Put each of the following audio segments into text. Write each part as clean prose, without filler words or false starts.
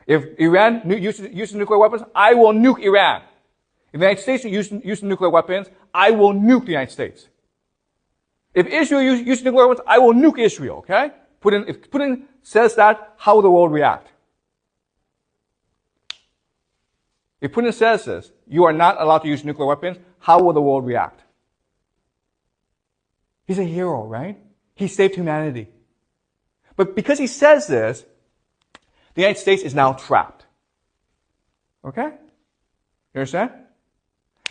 If Iran uses nuclear weapons, I will nuke Iran. If the United States uses nuclear weapons, I will nuke the United States. If Israel uses nuclear weapons, I will nuke Israel, okay? If Putin says that, how will the world react? If Putin says this, you are not allowed to use nuclear weapons, how will the world react? He's a hero, right? He saved humanity. But because he says this, the United States is now trapped. Okay? You understand?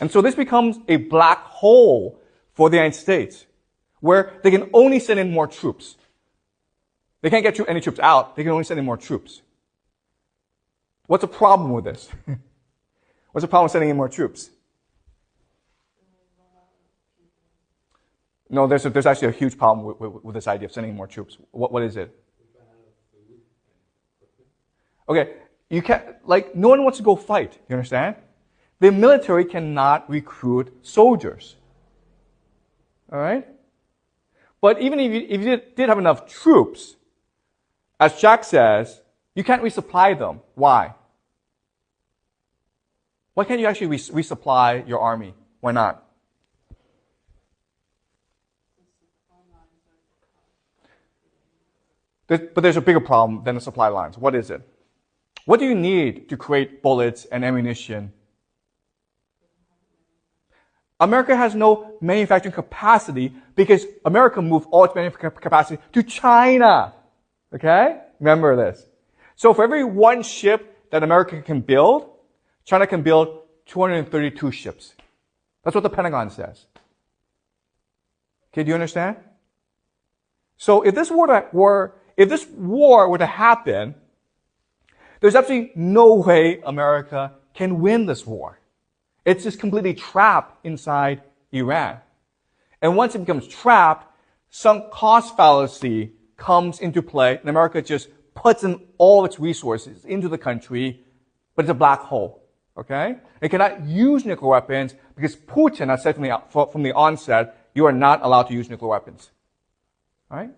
And so this becomes a black hole for the United States, where they can only send in more troops. They can't get any troops out. They can only send in more troops. What's the problem with this? What's the problem with sending in more troops? No, there's actually a huge problem with this idea of sending in more troops. What is it? Okay, you can't, no one wants to go fight. You understand? The military cannot recruit soldiers. All right? But even if you did have enough troops, as Jack says, you can't resupply them. Why? Why can't you actually resupply your army? Why not? But there's a bigger problem than the supply lines. What is it? What do you need to create bullets and ammunition? America has no manufacturing capacity because America moved all its manufacturing capacity to China. Okay? Remember this. So for every one ship that America can build, China can build 232 ships. That's what the Pentagon says. Okay, do you understand? So if this war were to happen, there's absolutely no way America can win this war. It's just completely trapped inside Iran. And once it becomes trapped, sunk cost fallacy comes into play, and America just puts in all its resources into the country, but it's a black hole. Okay? It cannot use nuclear weapons because Putin has said from the onset, you are not allowed to use nuclear weapons. All right?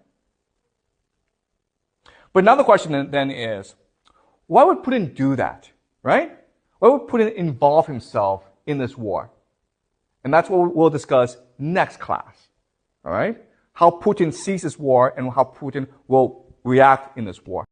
But now the question then is, why would Putin do that? Right? Why would Putin involve himself in this war? And that's what we'll discuss next class. All right? How Putin sees this war and how Putin will react in this war.